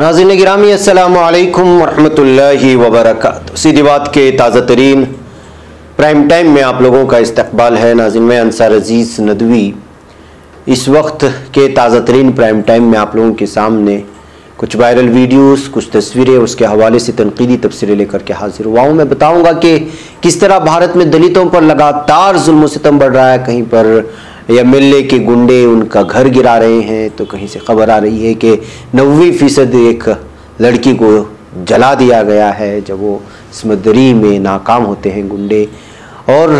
नाज़रीन गिरामी अस्सलामु अलैकुम वरहमतुल्लाहि वबरकातुहू। सीधी बात के ताज़ा तरीन प्राइम टाइम में आप लोगों का इस्तकबाल है। नाज़रीन मैं अंसार अजीज़ नदवी इस वक्त के ताज़ा तरीन प्राइम टाइम में आप लोगों के सामने कुछ वायरल वीडियोस, कुछ तस्वीरें, उसके हवाले से तनकीदी तबसरे लेकर के हाजिर हुआ हूँ। मैं बताऊँगा कि किस तरह भारत में दलितों पर लगातार जुल्म सितम बढ़ रहा है। कहीं पर एमएलए के गुंडे उनका घर गिरा रहे हैं, तो कहीं से खबर आ रही है कि 90% एक लड़की को जला दिया गया है जब वो समंदरी में नाकाम होते हैं गुंडे। और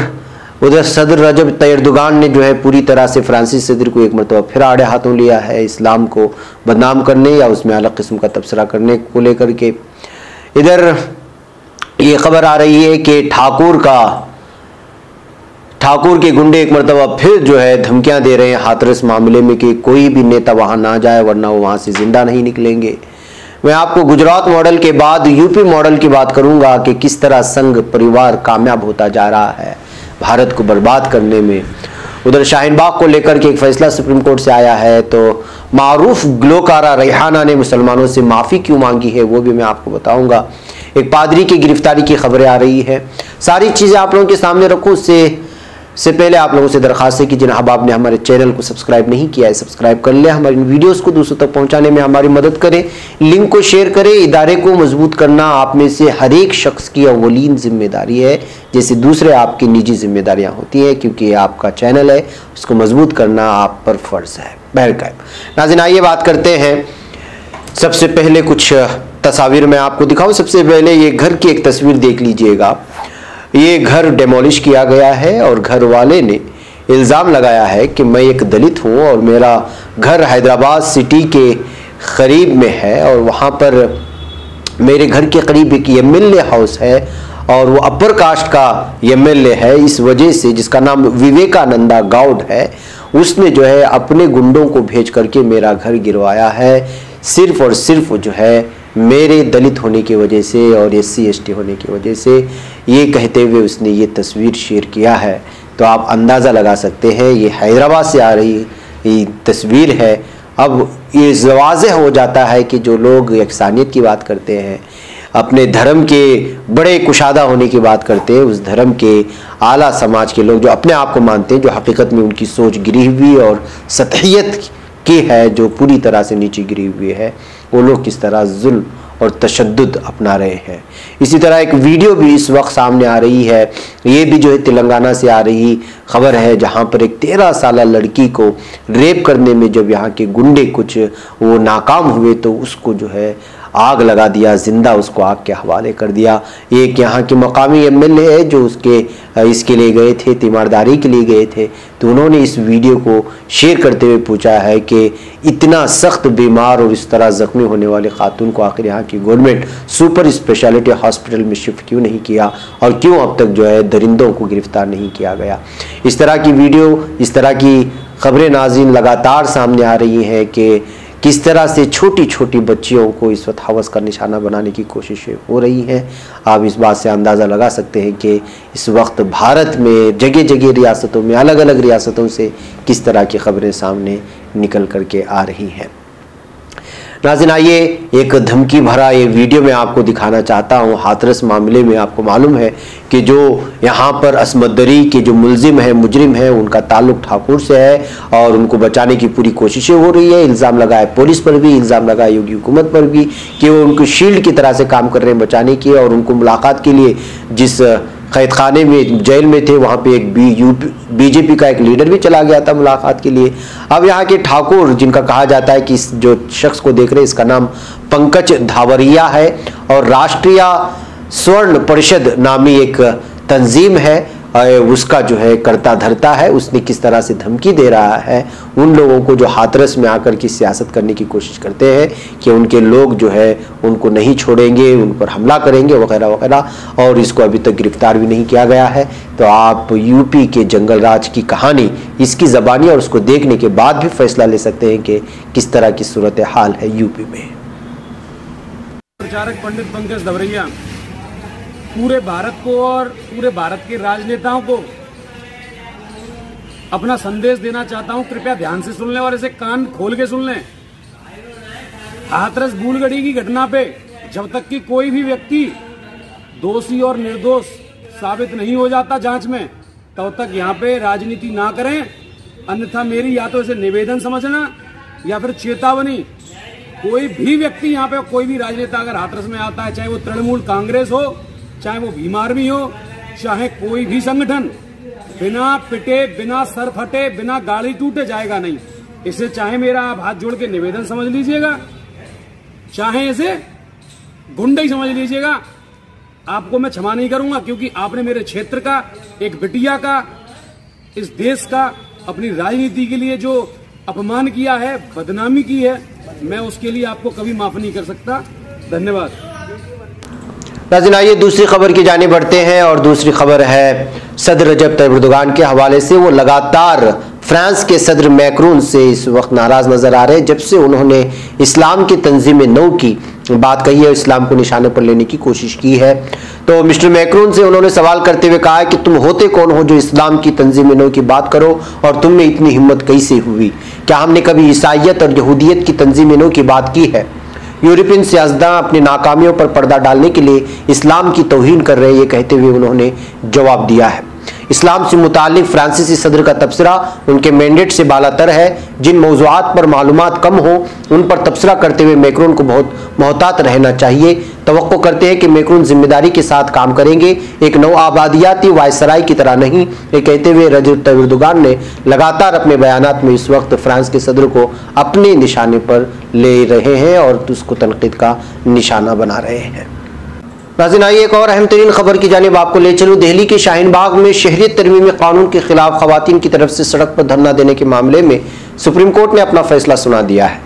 उधर सदर रजब तैयब एर्दोगान ने जो है पूरी तरह से फ्रांसीसी सदर को एक मरतबा फिर आड़े हाथों लिया है इस्लाम को बदनाम करने या उसमें अलग किस्म का तबसरा करने को लेकर के। इधर ये खबर आ रही है कि ठाकुर के गुंडे एक मरतबा फिर जो है धमकियां दे रहे हैं हाथरस मामले में कि कोई भी नेता वहां ना जाए वरना वो वहां से जिंदा नहीं निकलेंगे। मैं आपको गुजरात मॉडल के बाद यूपी मॉडल की बात करूंगा कि किस तरह संघ परिवार कामयाब होता जा रहा है भारत को बर्बाद करने में। उधर शाहीन बाग को लेकर के एक फैसला सुप्रीम कोर्ट से आया है, तो मारूफ ग्लोकारा रेहाना ने मुसलमानों से माफ़ी क्यों मांगी है वो भी मैं आपको बताऊंगा। एक पादरी की गिरफ्तारी की खबरें आ रही है। सारी चीज़ें आप लोगों के सामने रखूँ उससे पहले आप लोगों से दरख्वास्त है कि जिन अहबाब ने हमारे चैनल को सब्सक्राइब नहीं किया है सब्सक्राइब कर ले, हमारी इन वीडियोस को दूसरों तक पहुंचाने में हमारी मदद करें, लिंक को शेयर करें। इदारे को मजबूत करना आप में से हर एक शख्स की अव्वलीन जिम्मेदारी है, जैसे दूसरे आपकी निजी जिम्मेदारियां होती हैं, क्योंकि ये आपका चैनल है, उसको मजबूत करना आप पर फर्ज है। बहरकैफ नाज़रीन आइए बात करते हैं। सबसे पहले कुछ तस्वीर मैं आपको दिखाऊं। सबसे पहले ये घर की एक तस्वीर देख लीजिएगा। ये घर डेमोलिश किया गया है और घर वाले ने इल्ज़ाम लगाया है कि मैं एक दलित हूँ और मेरा घर हैदराबाद सिटी के करीब में है और वहाँ पर मेरे घर के करीब एक एमएलए हाउस है और वो अपर कास्ट का एमएलए है। इस वजह से, जिसका नाम विवेकानंदा गौड है, उसने जो है अपने गुंडों को भेज करके मेरा घर गिरवाया है, सिर्फ और सिर्फ जो है मेरे दलित होने की वजह से और SC ST होने की वजह से, ये कहते हुए उसने ये तस्वीर शेयर किया है। तो आप अंदाज़ा लगा सकते हैं ये हैदराबाद से आ रही ये तस्वीर है। अब ये वाज़ेह हो जाता है कि जो लोग यकसानियत की बात करते हैं, अपने धर्म के बड़े कुशादा होने की बात करते हैं, उस धर्म के आला समाज के लोग जो अपने आप को मानते हैं, जो हकीकत में उनकी सोच गिरी हुई और सतहियत की है, जो पूरी तरह से नीचे गिरी हुई है, वो लोग किस तरह जुल्म और तशद्दुद अपना रहे हैं। इसी तरह एक वीडियो भी इस वक्त सामने आ रही है, ये भी जो है तेलंगाना से आ रही खबर है, जहाँ पर एक 13 साल लड़की को रेप करने में जब यहाँ के गुंडे कुछ वो नाकाम हुए तो उसको जो है आग लगा दिया, जिंदा उसको आग के हवाले कर दिया। एक यहाँ के मकामी एमएलए है जो इसके लिए गए थे, तीमारदारी के लिए गए थे, तो उन्होंने इस वीडियो को शेयर करते हुए पूछा है कि इतना सख्त बीमार और इस तरह ज़ख्मी होने वाले खातून को आखिर यहाँ की गवर्नमेंट सुपर स्पेशलिटी हॉस्पिटल में शिफ्ट क्यों नहीं किया और क्यों अब तक जो है दरिंदों को गिरफ्तार नहीं किया गया। इस तरह की वीडियो, इस तरह की खबरें नाज़रीन लगातार सामने आ रही हैं कि किस तरह से छोटी छोटी बच्चियों को इस वक्त हवस का निशाना बनाने की कोशिशें हो रही हैं। आप इस बात से अंदाज़ा लगा सकते हैं कि इस वक्त भारत में जगह जगह रियासतों में, अलग अलग रियासतों से किस तरह की खबरें सामने निकल करके आ रही हैं। नाज़रीन आइए एक धमकी भरा ये वीडियो मैं आपको दिखाना चाहता हूँ। हाथरस मामले में आपको मालूम है कि जो यहाँ पर असमदरी के जो मुलजिम है, मुजरिम है, उनका ताल्लुक ठाकुर से है और उनको बचाने की पूरी कोशिशें हो रही है। इल्ज़ाम लगा है पुलिस पर भी, इल्ज़ाम लगा है योगी हुकूमत पर भी कि वो उनको शील्ड की तरह से काम कर रहे हैं बचाने की, और उनको मुलाकात के लिए जिस कैद खाने में, जेल में थे, वहाँ पे एक बीजेपी का एक लीडर भी चला गया था मुलाकात के लिए। अब यहाँ के ठाकुर, जिनका कहा जाता है कि इस जो शख्स को देख रहे हैं इसका नाम पंकज धावरिया है और राष्ट्रीय स्वर्ण परिषद नामी एक तंजीम है, उसका जो है करता धरता है। उसने किस तरह से धमकी दे रहा है उन लोगों को जो हाथरस में आकर की सियासत करने की कोशिश करते हैं कि उनके लोग जो है उनको नहीं छोड़ेंगे, उन पर हमला करेंगे वगैरह वगैरह, और इसको अभी तक गिरफ्तार भी नहीं किया गया है। तो आप यूपी के जंगल राज की कहानी, इसकी ज़बानी और उसको देखने के बाद भी फैसला ले सकते हैं कि किस तरह की सूरत हाल है यूपी में। प्रचारक पंडित पंकज धावरिया पूरे भारत को और पूरे भारत के राजनेताओं को अपना संदेश देना चाहता हूं। कृपया ध्यान से सुन लें और इसे कान खोल के सुन लें। हाथरस भूलगढ़ी की घटना पे जब तक कि कोई भी व्यक्ति दोषी और निर्दोष साबित नहीं हो जाता जांच में, तब तक यहाँ पे राजनीति ना करें। अन्यथा मेरी या तो इसे निवेदन समझना या फिर चेतावनी। कोई भी व्यक्ति यहाँ पे, कोई भी राजनेता अगर हाथरस में आता है, चाहे वो तृणमूल कांग्रेस हो, चाहे वो भीम आर्मी हो, चाहे कोई भी संगठन, बिना पिटे, बिना सर फटे, बिना गाड़ी टूटे जाएगा नहीं। इसे चाहे मेरा आप हाथ जोड़ के निवेदन समझ लीजिएगा, चाहे इसे गुंडे ही समझ लीजिएगा, आपको मैं क्षमा नहीं करूंगा। क्योंकि आपने मेरे क्षेत्र का, एक बिटिया का, इस देश का, अपनी राजनीति के लिए जो अपमान किया है, बदनामी की है, मैं उसके लिए आपको कभी माफ नहीं कर सकता। धन्यवाद। नाज़रीन, आइए दूसरी खबर की जानिब बढ़ते हैं और दूसरी खबर है सदर रजब तैयब एर्दोगान के हवाले से। वो लगातार फ्रांस के सदर मैक्रोन से इस वक्त नाराज नजर आ रहे हैं, जब से उन्होंने इस्लाम की तंजीम नौ की बात कही है, इस्लाम को निशाने पर लेने की कोशिश की है। तो मिस्टर मैक्रोन से उन्होंने सवाल करते हुए कहा है कि तुम होते कौन हो जो इस्लाम की तंजीम नौ की बात करो, और तुम में इतनी हिम्मत कैसे हुई? क्या हमने कभी ईसाइयत और यहूदियत की तंजीम नौ की बात की है? यूरोपियन सियासतदान अपनी नाकामियों पर पर्दा डालने के लिए इस्लाम की तौहीन कर रहे हैं, ये कहते हुए उन्होंने जवाब दिया है। इस्लाम से मुतालिक फ्रांसीसी सदर का तबसरा उनके मैंडेट से बालातर है। जिन मौज़ूआत पर मालूमात कम हो उन पर तबसरा करते हुए मैक्रोन को बहुत मोहतात रहना चाहिए। तवक्को करते हैं कि मैक्रोन जिम्मेदारी के साथ काम करेंगे, एक नौ आबादियाती वायसराय की तरह नहीं, ये कहते हुए रजब तैयब एर्दोगान ने लगातार अपने बयानात में इस वक्त फ्रांस के सदर को अपने निशाने पर ले रहे हैं और उसको तनकीद का निशाना बना रहे हैं। नाज़रीन, आइए एक और अहम तरीन खबर की जानिब आपको ले चलूँ। दिल्ली के शाहीन बाग में शहरियत तरमीमी कानून के खिलाफ खवातीन की तरफ से सड़क पर धरना देने के मामले में सुप्रीम कोर्ट ने अपना फैसला सुना दिया है।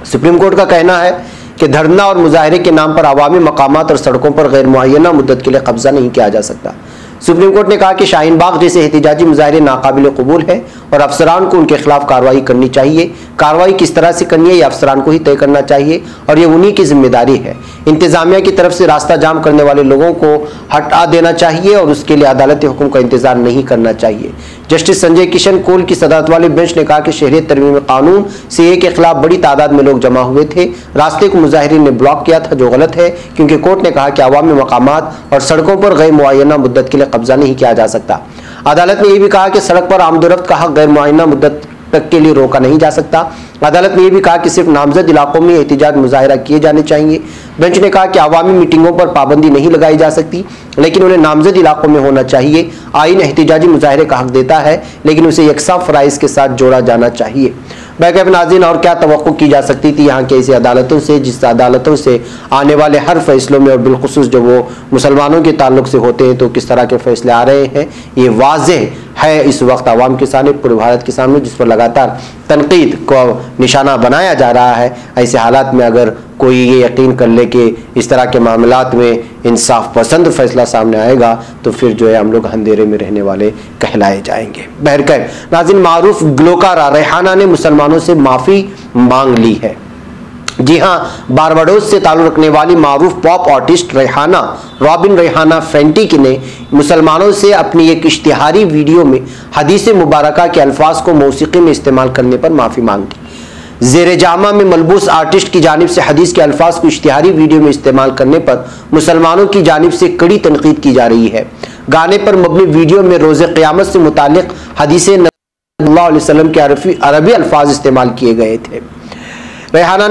सुप्रीम कोर्ट का कहना है कि धरना और मुजाहरे के नाम पर अवामी मकामात और सड़कों पर गैर मुअय्यना मुद्दत के लिए कब्जा नहीं किया जा सकता। सुप्रीम कोर्ट ने कहा कि शाहीन बाग जैसे एहतिजाजी मुजाहरे नाकाबिल कबूल है और अफसरान को उनके खिलाफ कार्रवाई करनी चाहिए। कार्रवाई किस तरह से करनी है ये अफसरान को ही तय करना चाहिए और ये उन्हीं की जिम्मेदारी है। इंतजामिया की तरफ से रास्ता जाम करने वाले लोगों को हटा देना चाहिए और उसके लिए अदालती हुक्म का इंतजार नहीं करना चाहिए। जस्टिस संजय किशन कौल की सदारत वाले बेंच ने कहा कि शहरियत तरमीमी कानून सीए के खिलाफ बड़ी तादाद में लोग जमा हुए थे, रास्ते को मुजाहिरीन ने ब्लॉक किया था, जो गलत है, क्योंकि कोर्ट ने कहा कि अवामी मकामात और सड़कों पर गैर मुअय्यना मुद्दत के लिए कब्जा नहीं किया जा सकता। अदालत ने यह भी कहा कि सड़क पर आमदोरफ्त का हक गैर मुअय्यना मुद्दत तक के लिए रोका नहीं जा सकता। अदालत ने यह भी कहा कि सिर्फ नामजद इलाकों में एहतिजाज मुजाहिरा किए जाने चाहिए। बेंच ने कहा कि अवामी मीटिंगों पर पाबंदी नहीं लगाई जा सकती, लेकिन उन्हें नामजद इलाकों में होना चाहिए। आईन एहतिजाजी मुजाहिरे का हक देता है, लेकिन उसे यकसा फराइज के साथ जोड़ा जाना चाहिए। बैकअप नाज़रीन, और क्या तवक्को की जा सकती थी यहाँ के ऐसी अदालतों से, जिस अदालतों से आने वाले हर फैसलों में और बिलखुसूस जब वो मुसलमानों के ताल्लुक से होते हैं तो किस तरह के फैसले आ रहे हैं, ये वाज़ेह है इस वक्त आवाम के सामने, पूरे भारत के सामने, जिस पर लगातार तनकीद को निशाना बनाया जा रहा है। ऐसे हालात में अगर कोई ये यकीन कर ले कि इस तरह के मामलात में इंसाफ पसंद फैसला सामने आएगा तो फिर जो है हम लोग अंधेरे में रहने वाले कहलाए जाएंगे। बहरकैफ नाज़रीन, मारूफ ग्लोकारा रेहाना ने मुसलमानों से माफ़ी मांग ली है। जी हाँ, बारबाडोस से ताल्लुक़ रखने वाली मारूफ pop artist Rihanna Robyn Rihanna Fenty ने मुसलमानों से अपनी एक इश्तिहारी वीडियो में हदीस मुबारका के अल्फाज को मौसीकी में इस्तेमाल करने पर माफ़ी मांग दी। ज़ेरे जामा में मलबूस आर्टिस्ट की जानिब से हदीस के अल्फाज को इश्तिहारी वीडियो में इस्तेमाल करने पर मुसलमानों की जानिब से कड़ी तनकीद की जा रही है। गाने पर मबनी वीडियो में रोज़े क़यामत से मुताल्लिक़ हदीस नबी सल्लल्लाहु अलैहि वसल्लम के अरबी अल्फाज इस्तेमाल किए गए थे। रेहाना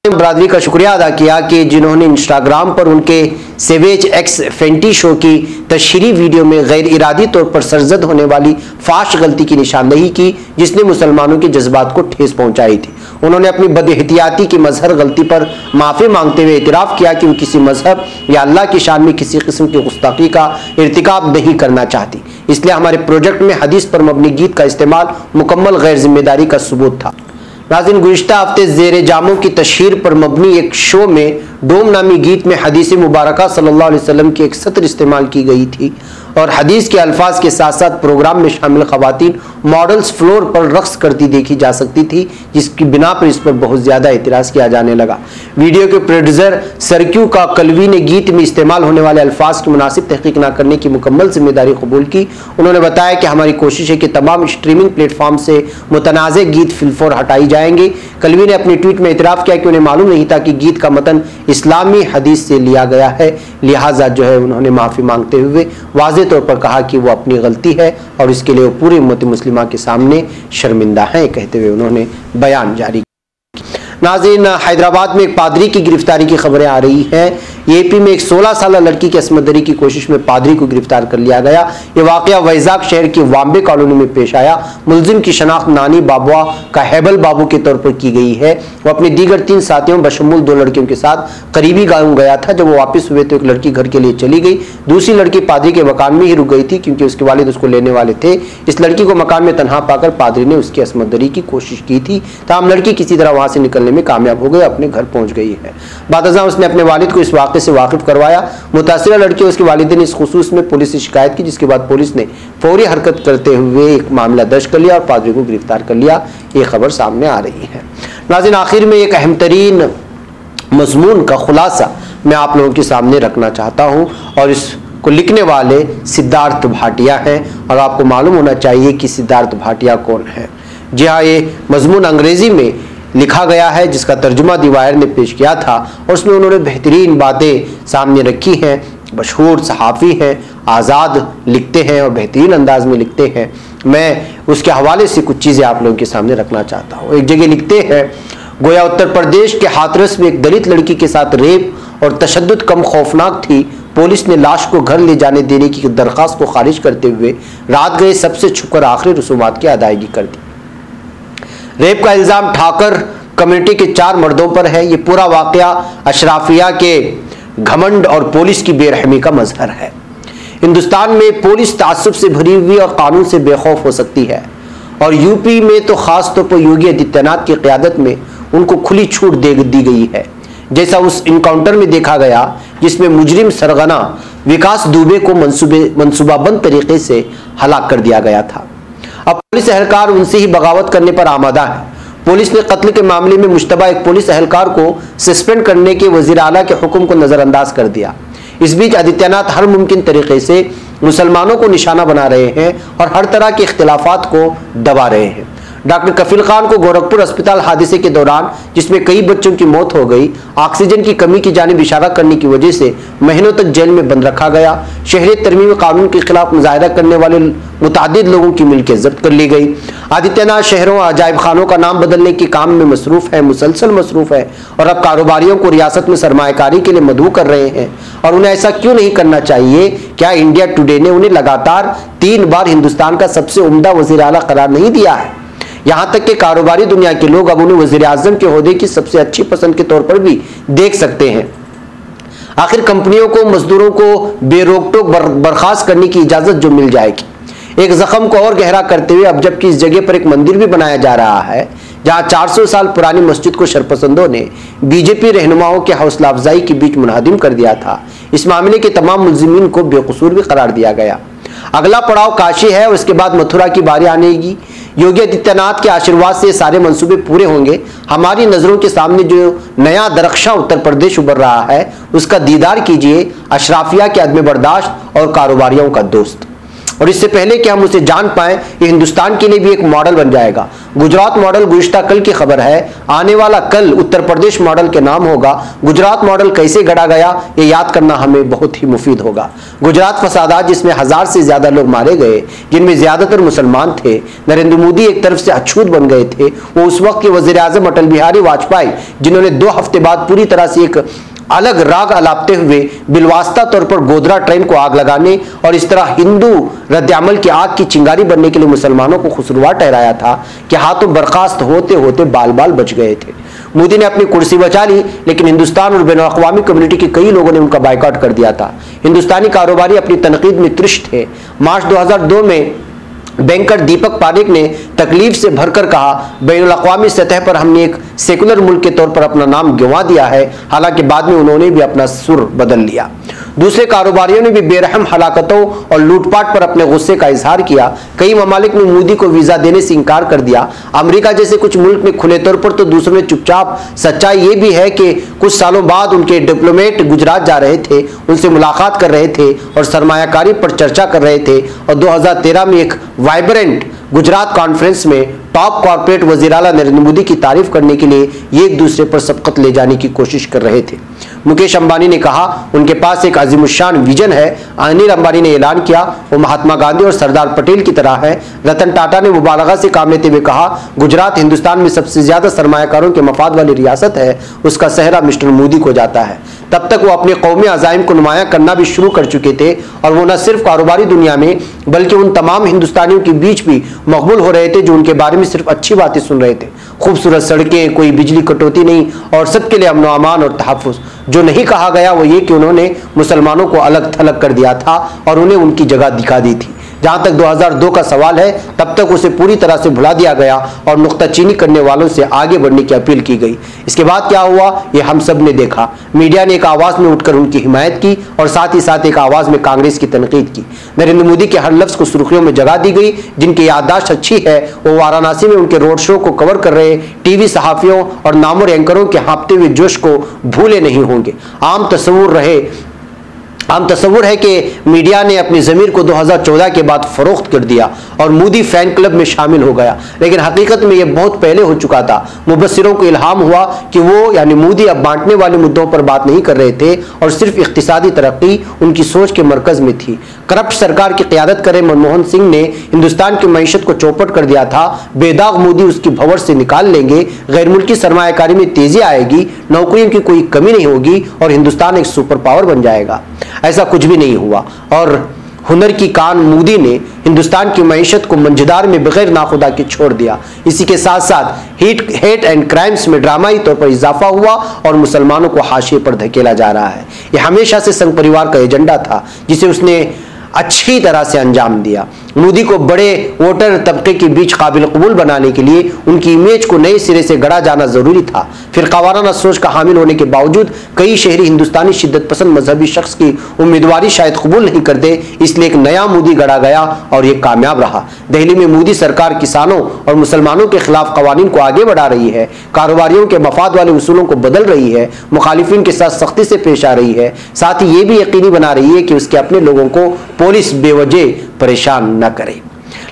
बरादरी का शुक्रिया अदा किया कि जिन्होंने इंस्टाग्राम पर उनके सेवेज एक्स फेंटी शो की तशहीरी वीडियो में गैर इरादी तौर पर सरजद होने वाली फाश गलती की निशानदेही की, जिसने मुसलमानों के जज्बात को ठेस पहुंचाई थी। उन्होंने अपनी बदएहतियाती की मजहर गलती पर माफ़ी मांगते हुए इतराफ़ किया कि वो किसी मजहब या अल्लाह की शान में किसी किस्म की गुस्ताखी का इर्तिकाब नहीं करना चाहती, इसलिए हमारे प्रोजेक्ट में हदीस पर मबनी गीत का इस्तेमाल मुकम्मल गैर जिम्मेदारी का सबूत था। नाज़रीन, गुज़िश्ता हफ्ते ज़ेरे जामों की तशहीर पर मबनी एक शो में डोम नामी गीत में हदीस मुबारका सल्लल्लाहु अलैहि वसल्लम की एक सत्र इस्तेमाल की गई थी और हदीस के अल्फाज के साथ साथ प्रोग्राम में शामिल खवातीन मॉडल्स फ्लोर पर रक्स करती देखी जा सकती थी, जिसकी बिना पर इस पर बहुत ज्यादा एतराज किया जाने लगा। वीडियो के प्रोड्यूसर सरक्यू का कलवी ने गीत में इस्तेमाल होने वाले अल्फाज की मुनासिब तहकीक न करने की मुकम्मल जिम्मेदारी कबूल की। उन्होंने बताया कि हमारी कोशिश है कि तमाम स्ट्रीमिंग प्लेटफॉर्म से मुतनाज़ गीत फिलफौर हटाई जाएंगे। कलवी ने अपने ट्वीट में इतराफ़ किया कि उन्हें मालूम नहीं था कि गीत का मतन इस्लामी हदीस से लिया गया है, लिहाजा जो है उन्होंने माफ़ी मांगते हुए वाज़े तौर पर कहा कि वो अपनी गलती है और इसके लिए वो पूरी उम्मत मुस्लिमा के सामने शर्मिंदा हैं, कहते हुए उन्होंने बयान जारी। नाज़रीन, हैदराबाद में एक पादरी की गिरफ्तारी की खबरें आ रही हैं। यूपी में एक 16 साल लड़की की अस्मत की कोशिश में पादरी को गिरफ्तार कर लिया गया। यह वाकया वैजाग शहर की वाम्बे कॉलोनी में पेश आया। मुलजिम की शनाख्त नानी बाबुआ का हैबल बाबू के तौर पर की गई है। वह अपने दीगर 3 साथियों बशमूल 2 लड़कियों के साथ करीबी गांव गया था। जब वो वापस हुए तो एक लड़की घर के लिए चली गई। दूसरी लड़की पादरी के मकान में ही रुक गई थी क्योंकि उसके वालिद उसको लेने वाले थे। इस लड़की को मकान में तनहा पाकर पादरी ने उसकी अस्मत की कोशिश की थी, तमाम लड़की किसी तरह वहां से निकलने में कामयाब हो गई, अपने घर पहुंच गई है। बादशाह उसने अपने वालिद को इस वाक़े से वाकिफ करवाया। मुतासिरा लड़की और उसके वालिद ने इस खुसूस में पुलिस से शिकायत की, जिसके बाद पुलिस ने फौरी हरकत करते हुए एक मामला दर्ज कर लिया और पादरी को गिरफ्तार कर लिया। ये खबर सामने आ रही है। नाज़रीन, आखिर में एक अहम तरीन मजमून का खुलासा मैं आप लोगों के सामने रखना चाहता हूँ और इसको लिखने वाले सिद्धार्थ भाटिया हैं और आपको मालूम होना चाहिए कि सिद्धार्थ भाटिया कौन है। जी हाँ, ये मजमून अंग्रेजी में लिखा गया है जिसका तर्जुमा दी वायर ने पेश किया था और उसमें उन्होंने बेहतरीन बातें सामने रखी हैं। मशहूर सहाफ़ी हैं, आज़ाद लिखते हैं और बेहतरीन अंदाज में लिखते हैं। मैं उसके हवाले से कुछ चीज़ें आप लोगों के सामने रखना चाहता हूँ। एक जगह लिखते हैं, गोया उत्तर प्रदेश के हाथरस में एक दलित लड़की के साथ रेप और तशद्दुद कम खौफनाक थी। पुलिस ने लाश को घर ले जाने देने की दरख्वास्त को खारिज करते हुए रात गए सबसे छुपकर आखिरी रसूमात की अदायगी कर दी। रेप का इल्ज़ाम ठाकर कम्युनिटी के 4 मर्दों पर है। ये पूरा वाकया अशराफिया के घमंड और पुलिस की बेरहमी का मजहर है। हिंदुस्तान में पुलिस तासुब से भरी हुई और कानून से बेखौफ हो सकती है और यूपी में तो खास तौर पर योगी आदित्यनाथ की क़यादत में उनको खुली छूट दे दी गई है, जैसा उस इनकाउंटर में देखा गया जिसमें मुजरिम सरगना विकास दुबे को मंसूबाबंद तरीके से हलाक कर दिया गया था। अब पुलिस एहलकार उनसे ही बगावत करने पर आमादा है। पुलिस ने कत्ल के मामले में मुश्तबा एक पुलिस एहलकार को सस्पेंड करने के वजीर आला के हुक्म को नजरअंदाज कर दिया। इस बीच आदित्यनाथ हर मुमकिन तरीके से मुसलमानों को निशाना बना रहे हैं और हर तरह के इख्तिलाफात को दबा रहे हैं। डॉक्टर कफील खान को गोरखपुर अस्पताल हादसे के दौरान, जिसमें कई बच्चों की मौत हो गई, ऑक्सीजन की कमी की जानिब इशारा करने की वजह से महीनों तक जेल में बंद रखा गया। शहरियत तरमीम कानून के खिलाफ मुजाहिरा करने वाले मुतादिद लोगों की मिल्कियत जब्त कर ली गई। आदित्यनाथ शहरों अजायब खानों का नाम बदलने के काम में मसरूफ है, मुसलसल मसरूफ है और अब कारोबारियों को रियासत में सरमायाकारी के लिए मदऊ कर रहे हैं और उन्हें ऐसा क्यों नहीं करना चाहिए? क्या इंडिया टुडे ने उन्हें लगातार 3 बार हिंदुस्तान का सबसे उम्दा वजीर आला करार नहीं दिया है? यहाँ तक कि कारोबारी दुनिया के लोग अब उन्हें वज़ीर आज़म के ओहदे की सबसे अच्छी पसंद के तौर पर भी देख सकते हैं। आखिर कंपनियों को मजदूरों को बेरोक टोक बर्खास्त करने की इजाज़त जो मिल जाएगी। एक जख्म को और गहरा करते हुए अब जबकि इस जगह पर एक मंदिर भी बनाया जा रहा है जहाँ 400 साल पुरानी मस्जिद को शरपसंदों ने बीजेपी रहनुमाओं के हौसला अफजाई के बीच मुनहदिम कर दिया था, इस मामले के तमाम मुल्जिमीन को बेकसूर भी करार दिया गया। अगला पड़ाव काशी है और उसके बाद मथुरा की बारी आनेगी। योगी आदित्यनाथ के आशीर्वाद से सारे मंसूबे पूरे होंगे। हमारी नजरों के सामने जो नया दरख्शां उत्तर प्रदेश उभर रहा है उसका दीदार कीजिए, अशराफिया के अदम बर्दाश्त और कारोबारियों का दोस्त। और इससे पहले कि हम उसे जान पाएं, ये हिंदुस्तान के लिए भी एक मॉडल बन जाएगा। गुजरात मॉडल गुज़िश्ता कल की खबर है, आने वाला कल उत्तर प्रदेश मॉडल के नाम होगा। गुजरात मॉडल कैसे गढ़ा गया ये याद करना हमें बहुत ही मुफीद होगा। गुजरात फसादात जिसमें 1000 से ज्यादा लोग मारे गए, जिनमें ज्यादातर मुसलमान थे, नरेंद्र मोदी एक तरफ से अछूत बन गए थे। वो उस वक्त के वजीर आजम अटल बिहारी वाजपेयी जिन्होंने 2 हफ्ते बाद पूरी तरह से एक अलग राग अलापते हुए बिलवास्ता तौर पर गोधरा ट्रेन को आग लगाने और इस तरह हिंदू रद्द-ए-अमल की आग की चिंगारी बनने के लिए मुसलमानों को खुशरुआ ठहराया था कि हाथों बर्खास्त होते होते बाल बाल बच गए थे। मोदी ने अपनी कुर्सी बचा ली, लेकिन हिंदुस्तान और बैनुल-अक़वामी कम्युनिटी के कई लोगों ने उनका बाइकआउट कर दिया था। हिंदुस्तानी कारोबारी अपनी तनकीद में तृष थे। मार्च 2002 में बैंकर दीपक पारेख ने तकलीफ से भरकर कहा, बैनुल-अक़वामी सतह पर हमने एक सेकुलर मुल्क के तौर पर अपना नाम गंवा दिया है। हालांकि बाद में उन्होंने भी अपना सुर बदल लिया। दूसरे कारोबारियों ने भी बेरहम हलाकतों और लूटपाट पर अपने गुस्से का इजहार किया। कई ममालिक ने मोदी को वीजा देने से इनकार कर दिया। अमेरिका जैसे कुछ मुल्क ने खुले तौर पर तो दूसरों ने चुपचाप। सच्चाई ये भी है कि कुछ सालों बाद उनके डिप्लोमेट गुजरात जा रहे थे, उनसे मुलाकात कर रहे थे और सरमायाकारी पर चर्चा कर रहे थे। और 2013 में एक वाइब्रेंट गुजरात कॉन्फ्रेंस में टॉप कॉर्पोरेट वज़ीर आला नरेंद्र मोदी की तारीफ करने के लिए ये एक दूसरे पर सबकत ले जाने की कोशिश कर रहे थे। मुकेश अंबानी ने कहा उनके पास एक अजीमुशान विजन है। अनिल अंबानी ने ऐलान किया वो महात्मा गांधी और सरदार पटेल की तरह है। रतन टाटा ने मुबालगा से काम लेते हुए कहा गुजरात हिंदुस्तान में सबसे ज्यादा सरमायाकारों के मफाद वाली रियासत है, उसका सेहरा मिस्टर मोदी को जाता है। तब तक वो अपने कौमी अज़ाइम को नुमाया करना भी शुरू कर चुके थे और वो न सिर्फ कारोबारी दुनिया में बल्कि उन तमाम हिंदुस्तानियों के बीच भी मकबूल हो रहे थे जो उनके बारे में सिर्फ अच्छी बातें सुन रहे थे। खूबसूरत सड़कें, कोई बिजली कटौती नहीं और सबके लिए अमन व अमान और तहफ़्फ़ुज़। जो नहीं कहा गया वो ये कि उन्होंने मुसलमानों को अलग थलग कर दिया था और उन्हें उनकी जगह दिखा दी थी। जहां तक 2002 का सवाल है तब तक उसे पूरी तरह से भुला दिया गया और नुक्ताचीनी करने वालों से आगे बढ़ने की अपील की गई। इसके बाद क्या हुआ ये हम सब ने देखा। मीडिया ने एक आवाज में उठकर उनकी हिमायत की और साथ ही साथ एक आवाज में कांग्रेस की तनकीद की। नरेंद्र मोदी के हर लफ्ज को सुर्खियों में जगह दी गई। जिनकी याददाश्त अच्छी है वो वाराणसी में उनके रोड शो को कवर कर रहे टीवी सहाफियों और नामवर एंकरों के हाँफते हुए जोश को भूले नहीं होंगे। आम तस्वुर है कि मीडिया ने अपनी ज़मीर को 2014 के बाद फरोख्त कर दिया और मोदी फैन क्लब में शामिल हो गया, लेकिन हकीकत में यह बहुत पहले हो चुका था। मुबस्सिरों को इल्हाम हुआ कि वो यानी मोदी अब बांटने वाले मुद्दों पर बात नहीं कर रहे थे और सिर्फ इक्तिसादी तरक्की उनकी सोच के मरकज में थी। करप्ट सरकार की क़यादत करे मनमोहन सिंह ने हिंदुस्तान की मईशत को चौपट कर दिया था। बेदाग मोदी उसकी भंवर से निकाल लेंगे, गैर मुल्की सरमायाकारी में तेजी आएगी, नौकरियों की कोई कमी नहीं होगी और हिंदुस्तान एक सुपर पावर बन जाएगा। ऐसा कुछ भी नहीं हुआ और हुनर की कान मोदी ने हिंदुस्तान की मईशत को मंझदार में बगैर नाखुदा के छोड़ दिया। इसी के साथ साथ हेट एंड क्राइम्स में ड्रामाई तौर पर इजाफा हुआ और मुसलमानों को हाशिए पर धकेला जा रहा है। यह हमेशा से संघ परिवार का एजेंडा था जिसे उसने अच्छी तरह से अंजाम दिया। मोदी को बड़े वोटर तबके के बीच काबिल कबूल बनाने के लिए उनकी इमेज को नए सिरे से गढ़ा जाना जरूरी था। फिर कावाराना सोच का हामिल होने के बावजूद कई शहरी हिंदुस्तानी शिद्दत पसंद मजहबी शख्स की उम्मीदवारी शायद कबूल नहीं करते, इसलिए एक नया मोदी गढ़ा गया और ये कामयाब रहा। दिल्ली में मोदी सरकार किसानों और मुसलमानों के खिलाफ कवानीन को आगे बढ़ा रही है, कारोबारियों के मफाद वाले उसूलों को बदल रही है, मुखालिफिन के साथ सख्ती से पेश आ रही है, साथ ही ये भी यकीनी बना रही है कि उसके अपने लोगों को पुलिस बेवजह परेशान न करे।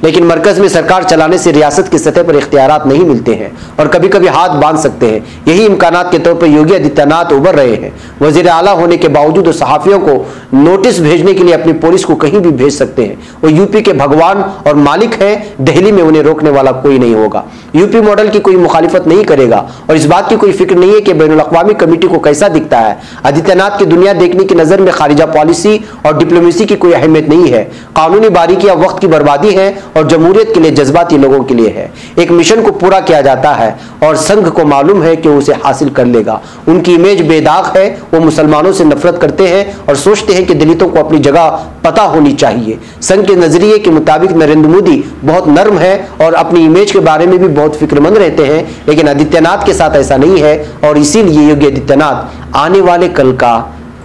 लेकिन मरकज में सरकार चलाने से रियासत की सतह पर इख्तियारात नहीं मिलते हैं और कभी कभी हाथ बांध सकते हैं। यही इम्कानात के तौर पर योगी आदित्यनाथ उभर रहे हैं। वजीर आला होने के बावजूद सहाफियों को नोटिस भेजने के लिए अपनी पुलिस को कहीं भी भेज सकते हैं। वो यूपी के भगवान और मालिक हैं, दिल्ली में उन्हें रोकने वाला कोई नहीं होगा। यूपी मॉडल की कोई मुखालिफत नहीं करेगा और इस बात की कोई फिक्र नहीं है कि बैनुल अक़वामी कमेटी को कैसा दिखता है। आदित्यनाथ की दुनिया देखने की नजर में खारिजा पॉलिसी और डिप्लोमेसी की कोई अहमियत नहीं है। कानूनी बारीकियां वक्त की बर्बादी है और जमहूरियत के लिए जज्बाती लोगों के लिए है। एक मिशन को पूरा किया जाता है और संघ को मालूम है कि उसे हासिल कर लेगा। उनकी इमेज बेदाग है। वो मुसलमानों से नफरत करते हैं और सोचते हैं कि दलितों को अपनी जगह पता होनी चाहिए। संघ के नजरिए के मुताबिक नरेंद्र मोदी बहुत नर्म है और अपनी इमेज के बारे में भी बहुत फिक्रमंद रहते हैं, लेकिन आदित्यनाथ के साथ ऐसा नहीं है और इसीलिए योगी आदित्यनाथ आने वाले कल का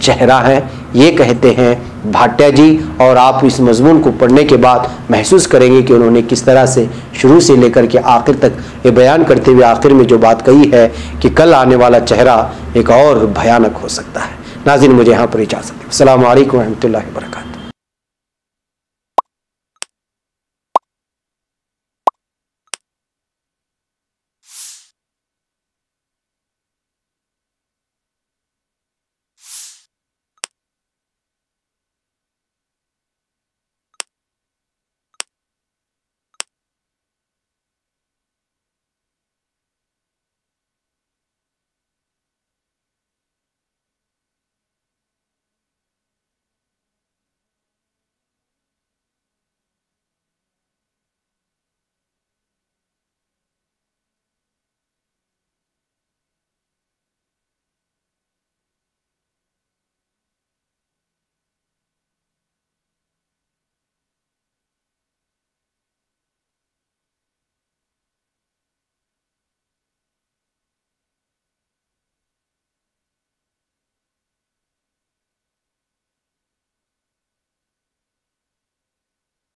चेहरा है, ये कहते हैं भाटिया जी। और आप इस मजमून को पढ़ने के बाद महसूस करेंगे कि उन्होंने किस तरह से शुरू से लेकर के आखिर तक ये बयान करते हुए आखिर में जो बात कही है कि कल आने वाला चेहरा एक और भयानक हो सकता है। नाज़रीन, मुझे यहाँ पर इजाज़त दें। अस्सलामु अलैकुम व रहमतुल्लाहि व बरकातहू।